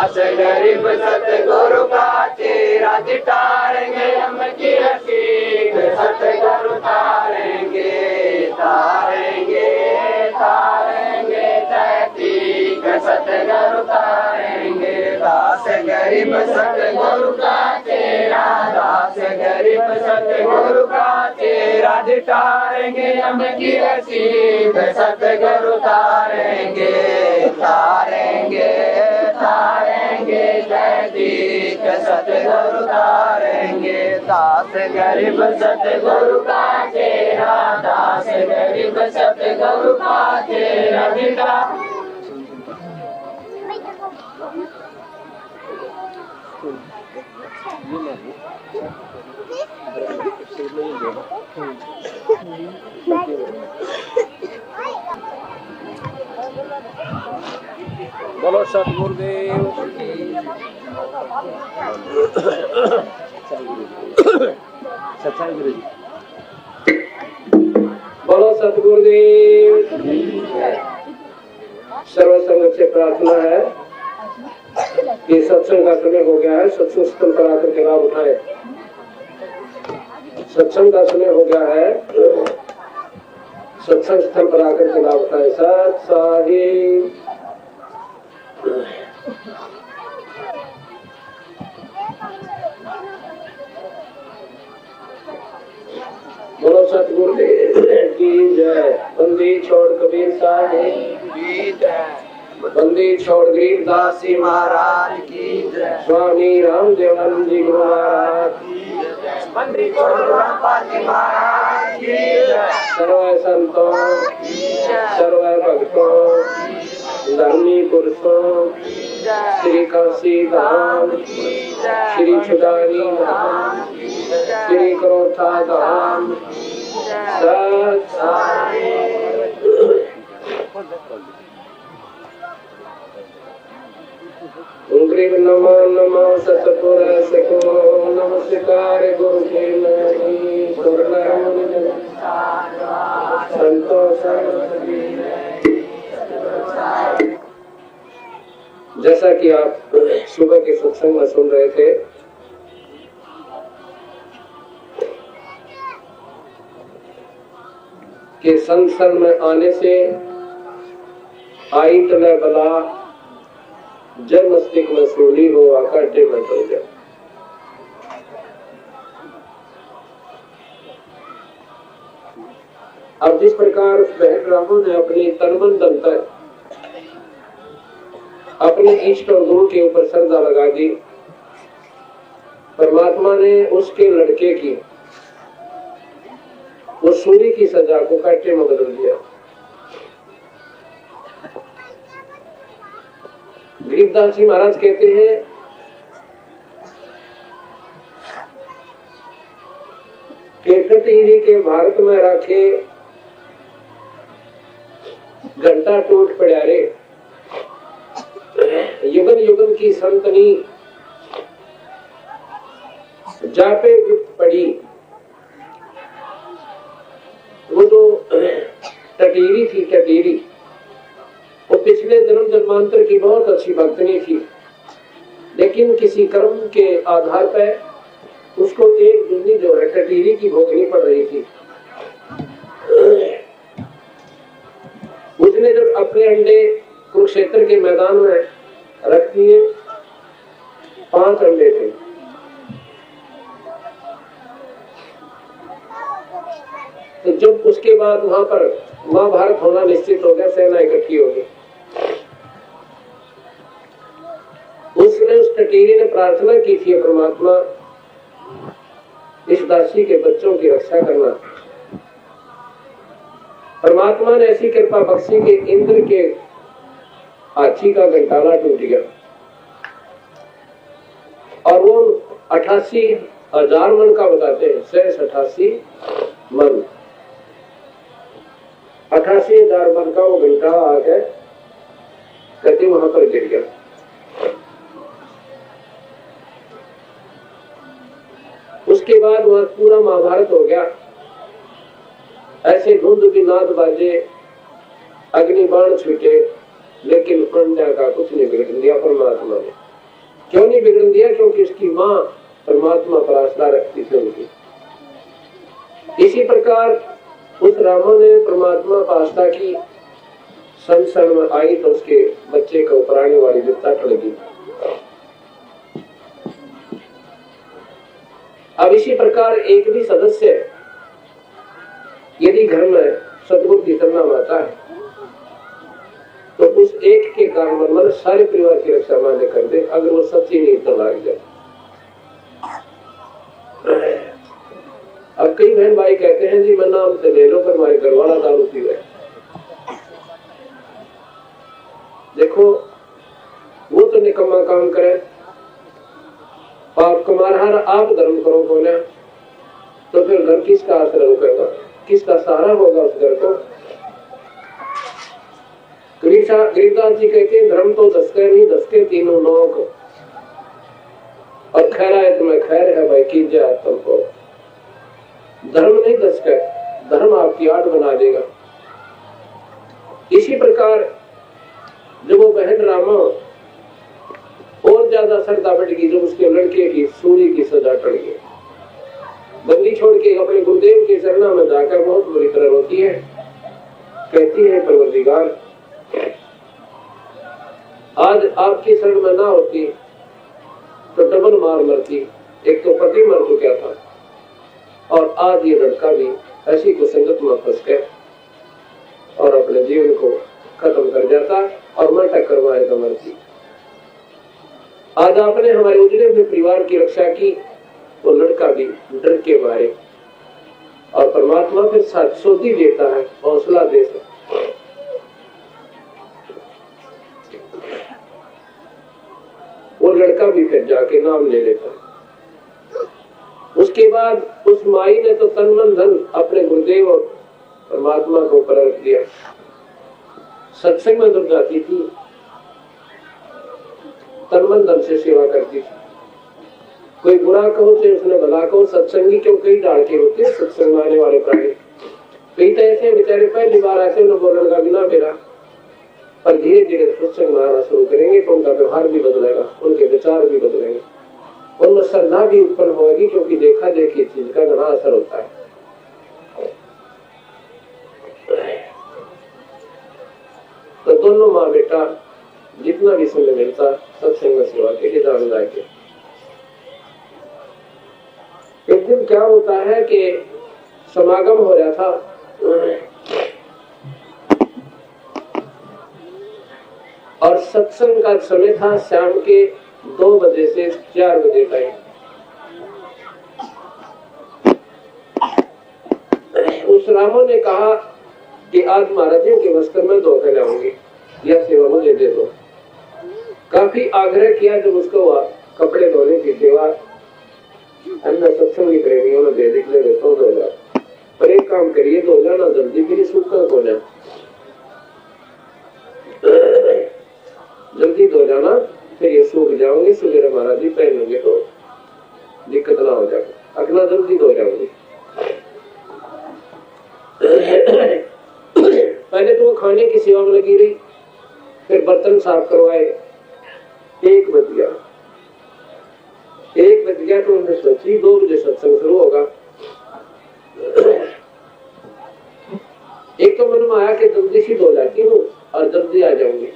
गरीब सतगुरु का चेहरा दिटारेंगे हम की रसीद, सतगुरु तारेंगे तारेंगे तारेंगे तहकीक, सतगुरु तारेंगे। दास गरीब सतगुरु का चेहरा, दास गरीब सतगुरु का चेहरा दिटारेंगे हम की रसीद, सतगुरु तारेंगे तारेंगे तारेंगे तहकीक, सतगुरु तारेंगे। दास गरीब सतगुरु का चेहरा, दास गरीब सतगुरु का चेहरा दिखा। बोलो सतगुरुदेव सच्चाई गुरु जी, बोलो सतगुरुदेव। सर्वसंग से प्रार्थना है कि सत्संग का समय हो गया है, सत्संग स्थल पर आकर के लाभ उठाए। सत्संग का समय हो गया है, सत्संग स्थल पर आकर के लाभ उठाए। सत साहिब बोलो सतगुरुदेव की जय। बंदी छोड़ कबीर साहिब की जय, बंदी छोड़ गरीबदास जी महाराज की जय, स्वामी रामदेव आनंद जी गुरु महाराज की जय, बंदी छोड़ रामपाल जी महाराज की जय, सर्व संतों सर्व भक्तों धर्मी पुरुषों श्री काशी धाम, श्री छुदानी धाम, श्री करोठा धाम, सत नमो नमो सतपुर सको नमस्कार गुरु के नहीं संतोष। जैसा कि आप सुबह के सत्संग में सुन रहे थे, कि संसार में आने से आई तले बला, जब मस्तिष्क में सूली हो आकाटे में चल जाए। अब जिस प्रकार बहन रामों ने अपनी तनमन धन तक अपने इष्ट और गुरु के ऊपर श्रद्धा लगा दी, परमात्मा ने उसके लड़के की वो सूर्य की सजा को काटे में बदल दिया। गरीबदास जी महाराज कहते हैं कि कटीरी के भारत में रखे घंटा टूट पड़ा रे, युगन युगन की संतनी जापे गुप्त पड़ी। वो जो टटीरी थी, टटीरी वो पिछले जन्म जन्मांतर की बहुत अच्छी भक्तनी थी, लेकिन किसी कर्म के आधार पर उसको एक जुनी जो है टटीरी की भोगनी पड़ रही थी। उसने जब अपने अंडे कुरुक्षेत्र के मैदान में रख दिए, 5 अंडे थे, तो जब उसके बाद वहां पर महाभारत होना निश्चित हो गया, सेना इकट्ठी हो गई। उसने उस टटीरी ने प्रार्थना की थी, परमात्मा इस दासी के बच्चों की रक्षा करना। परमात्मा ने ऐसी कृपा बख्शी कि इंद्र के हाथी का घंटाला टूट गया और वो 88,000 मन का बताते हैं, 88 मन, 88,000 मन का वो घंटा आके कहते वहां पर गिर गया। उसके बाद वहां पूरा महाभारत हो गया। ऐसे धुंध की नाद बाजे, अग्नि बाण छूटे, लेकिन प्रज्ञा का कुछ नहीं बिगड़ दिया परमात्मा ने। कि उसकी माँ परमात्मा पर आस्था रखती थी उनकी। इसी प्रकार उस रामो ने परमात्मा पर आस्था की, संसर्ग में आई तो उसके बच्चे को प्राणी वाली विपदा टल गई। अब इसी प्रकार एक भी सदस्य यदि घर में सदगुरु की तरह आता है तो उस एक के कारण मतलब सारे परिवार की रक्षा माने कर दे, अगर वो सच्ची नींद तो लाग जाए। अब कई बहन भाई कहते हैं जी मैं नाम से ले लो, पर हमारे घर वाला दारू पी रहे। देखो वो तो निकम्मा काम करे, पाप कमारहार आप धर्म करो बोले तो फिर घर किसका आश्रय रुकेगा, किसका सहारा होगा उस घर को। गरीबदास जी कहते हैं धर्म तो दसके नहीं, दसके तीनों नौक, और खैरा है तुम्हें खैर है भाई कीजिए तुमको। धर्म नहीं दसके, धर्म आपकी आड़ बना देगा। इसी प्रकार जब वो बहन रामा और ज्यादा श्रद्धा बढ़ गई, जब उसके लड़के की सूली की सजा टल गई, बंदी छोड़ के अपने गुरुदेव के चरणों में जाकर बहुत बुरी तरह रोती है, कहती है परवरदिगार आज आपकी शरण में ना होती तो डबल मार मरती। एक तो पति मर चुका था और आज ये लड़का भी ऐसी कुसंगत में फंस गया और अपने जीवन को खत्म कर जाता और मैं टक्कर मारेगा मरती। आज आपने हमारे उजड़े हुए परिवार की रक्षा की, वो लड़का भी डर के मारे, और परमात्मा फिर साथ सोती देता है, हौसला देता। वो लड़का भी फिर जाके नाम ले लेता। उसके बाद उस माई ने तो तन मन धन अपने गुरुदेव और परमात्मा को अर्पण दिया। सत्संग में जब जाती थी तन मन धन से सेवा करती थी। कोई बुरा कहो चाहे उसने भला कहो, सत्संगी क्यों कई डाल के होते हैं सत्संग में आने वाले प्राणी। कई तो ऐसे बेचारे पहली बार आते उन्हें बोलने का बिना मेरा, पर धीरे धीरे सत्संग में आना शुरू करेंगे तो उनका व्यवहार भी बदलेगा, उनके विचार भी बदलेंगे, उनमें श्रद्धा भी उत्पन्न होगी, क्योंकि देखा देखी चीज का घना असर होता है। तो दोनों माँ बेटा जितना भी समय मिलता सत्संग में सेवा के लिए जान जाएंगे। एक दिन क्या होता है कि समागम हो रहा था, और सत्संग का समय था शाम के 2 बजे से 4 बजे तक। उस रामो ने कहा कि आज महाराजों के वस्त्र में धोकर लाऊंगी, यह सेवा मुझे दे दो। काफी आग्रह किया, जब उसको कपड़े धोने की सेवा अन्य सत्संगी प्रेमियों ने दे दिखले तो धो जा, पर एक काम करिए धो जाना जल्दी, फिर सूखा धो जाना, जल्दी धो जाना, फिर ये सूख जाओगे, सुबह महाराज जी पहनोगे तो दिक्कत ना हो जाएगा, अगला जल्दी धो जाओगे। पहले तो वो खाने की सेवा में लगी रही, फिर बर्तन साफ करवाए। 1 बज गया तो उन्होंने सोची 2 बजे सत्संग शुरू होगा। एक तो मन में आया कि जल्दी सी धो जाती हूँ और जल्दी आ जाऊंगी।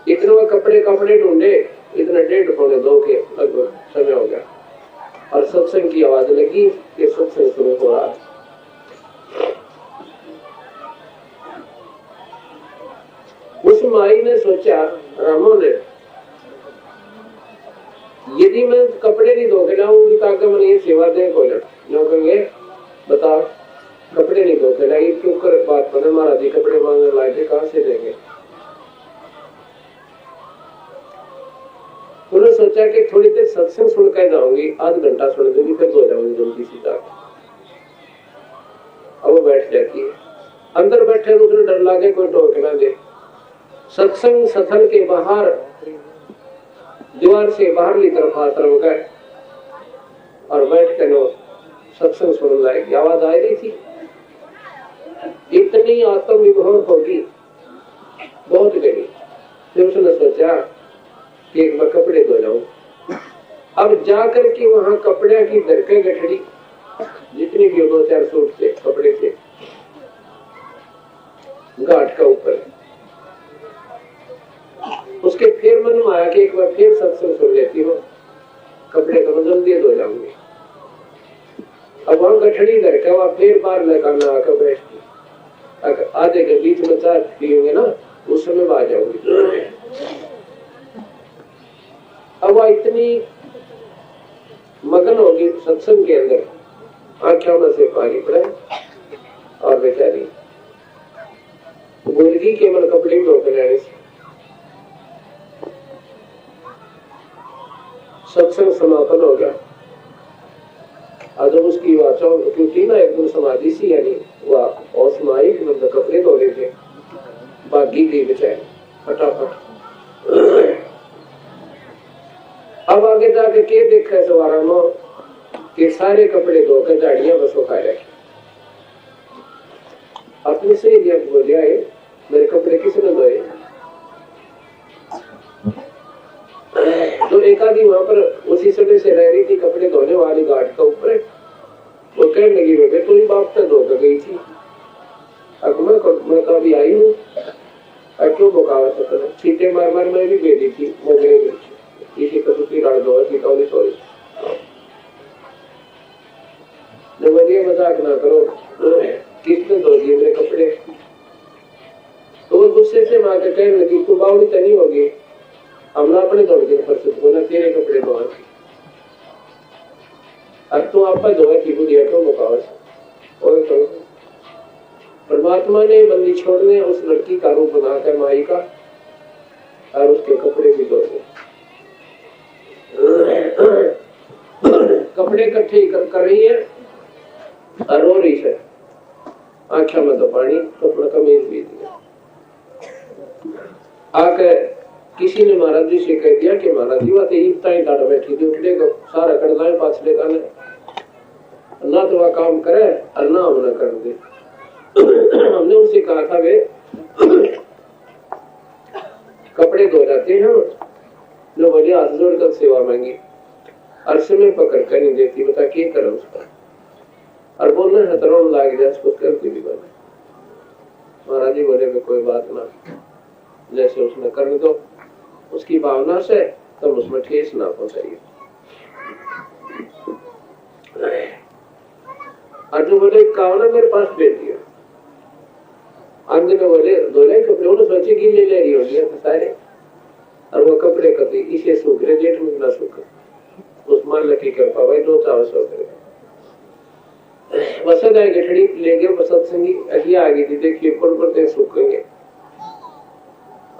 इतने में कपड़े ढूंढे, इतना 1:30-2 के लगभग समय हो गया और सत्संग की आवाज लगी कि सत्संग शुरू हो रहा है। उस माई ने सोचा, रामो ने, यदि मैं कपड़े नहीं धो के लाऊंगी ताकि मैंने ये सेवा दे को जो कहेंगे बता कपड़े नहीं धो के लाई, क्यों कर बात बने महाराज जी कपड़े मांगने लाए थे, कहां से देंगे। उन्होंने सोचा कि थोड़ी देर सत्संग सुन कर जाऊंगी, आध घंटा सुन दूंगी, फिर धो जाऊंगी जल्दी सी जाकर। अब वो बैठ जाती है, अंदर बैठे तो डर लागे कोई टोक ना दे। सत्संग स्थल के बाहर दीवार से बाहरली तरफ हाथ रख गए और बैठ कर सत्संग सुन लाएगी। आवाज आ रही थी, इतनी आत्म विभोर होगी, बहुत गई। फिर उसने सोचा कि एक बार कपड़े धो जाऊं, अब जाकर के वहां कपड़े की दरके गठड़ी जितनी भी 2-4 सूट थे कपड़े थे घाट का ऊपर। उसके फिर मन में आया कि एक बार फिर सत्संग सुन लेती हो, कपड़े तो मैं जल्दी धो जाऊंगी। अब वहां गठड़ी करके वहां फिर बार लगाना आकर बैठती, अगर आधे के बीच में चार पियोगे ना उस समय आ जाऊंगी। अब वह इतनी मगन होगी सत्संग के अंदर, आंखों में से पानी पड़े और बेचारी मुर्गी केवल कपड़े धो कर जाने से सत्संग समापन हो गया। और जब उसकी वाचा क्योंकि ना एकदम समाधि सी यानी वह औसमाई मतलब कपड़े धो रहे थे, बागी गई बेचारी फटाफट। अब आगे जाके के देखा सवारा में कि सारे कपड़े धोकर झाड़ियां बस खा रखे। अपनी सही दिया बोलिया है मेरे कपड़े किसने धोए। तो एक आदमी वहां पर उसी समय से रह रही थी कपड़े धोने वाली घाट का ऊपर, वो कहने लगी बेटे तू ही बाप से धोकर गई थी, अब मैं तो अभी आई हूँ, क्यों बकावत कर छीटे मार मार मैं भी भेजी थी मोगरे इसी कसुती राड़ दो सीटौली सॉरी बढ़िया मजाक ना करो, किसने धो दिए मेरे कपड़े। तो वो गुस्से से मां के कहने लगी तू बावड़ी तो नहीं होगी, हमने अपने धो दिए परसों को ना तेरे कपड़े धोए, अब तू आप धोए की बुढ़िया क्यों मुकावत। और तो परमात्मा ने बंदी छोड़ने उस लड़की का रूप बनाकर माई का और उसके कपड़े भी धो दिए। कपड़े इकट्ठे कर रही है और रो रही है, आंखों में तो पानी, कपड़ा कमीज भी दिया। आकर किसी ने महाराज जी से कह दिया कि महाराज जी वह ईपता ही डाटा बैठी थी, उठने को सारा कर लाए पाछले का ना तो वह काम करे और ना हम न कर दे। हमने उनसे कहा था वे कपड़े धो जाते हैं जो बढ़िया हाथ जोड़कर सेवा मांगी और समय पकड़ कर नहीं देती, बता क्या करें उसका। और बोलना है तरोड़ लाग जाए उसको करती भी बने। महाराज जी बोले में कोई बात ना, जैसे उसने कर दो उसकी भावना से तब उसमें ठेस ना पहुंचाइए। और जो बोले कावना मेरे पास भेज दिया, अंदर में बोले धोले कपड़े उन्होंने सोचे कि ले रही होगी सारे, और वो कपड़े कभी इसे सूख रहे जेठ में ना सूख उस मान लकी कर पावा दो चावल सो करे वसत आए गठड़ी ले गए बसत संगी अगिया आ गई थी, देखिए पड़ पड़ते सूखेंगे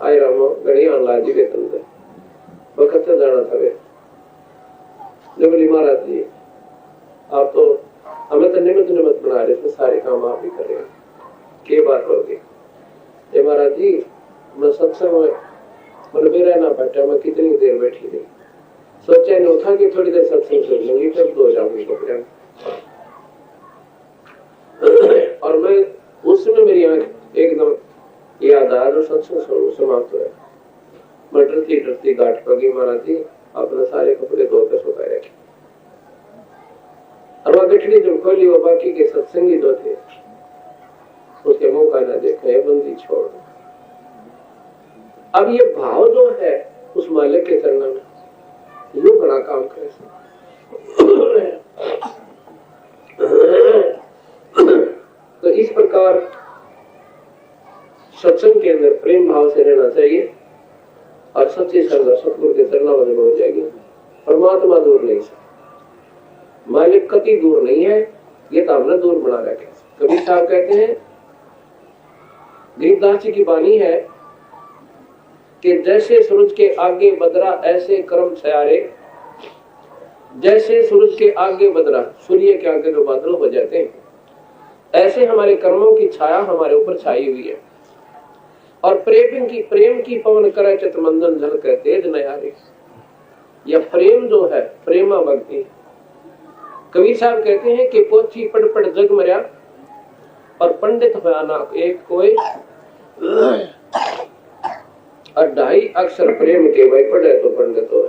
आए रामो गड़ी लाजी के तंत्र वक्त से जाना था वे। जो बोली महाराज जी आप तो हमें तो निमित्त बना रहे थे, सारे काम आप ही कर रहे हैं, के बात होगी। ये महाराज जी मैं सत्संग में मतलब रहना पड़ता, मैं कितनी देर बैठी रही, सोचा नहीं उठा कि थोड़ी देर सत्संग सुन लूंगी फिर धो जाऊंगी कपड़े। और मैं उस समय मेरी आंख एकदम याद आया जो सत्संग समाप्त हुआ, मैं डरती डरती घाट पर गई, महाराज जी अपने सारे कपड़े धोकर सुखा रखे। और वह गठड़ी जब खोली वो बाकी के सत्संगी दो थे, उसके मुंह का ना देखा ये बंदी छोड़। अब ये भाव जो है उस मालिक के चरणों में यो बड़ा काम करे। तो इस प्रकार सत्संग के अंदर प्रेम भाव से रहना चाहिए और सच्ची श्रद्धा सतगुरु के चरणों में हो जाएगी। परमात्मा दूर नहीं है, मालिक कति दूर नहीं है, ये तो हमने दूर बना रखे। कबीर साहब कहते हैं, गरीबदास जी की बानी है कि जैसे सूरज के आगे बदरा ऐसे कर्म छयारे, जैसे सूरज के आगे बदरा सूर्य के आगे जो बादल हो जाते हैं, ऐसे हमारे कर्मों की छाया हमारे ऊपर छाई हुई है। और प्रेम की पवन करे चित्रमंदन जल के तेज नयारे। यह प्रेम जो है प्रेमा भक्ति। कबीर साहब कहते हैं कि पोथी पढ़ पढ़ जग मर्या और पंडित होया ना एक कोई, और 2.5 अक्षर प्रेम के भाई पढ़े तो पंडित हो।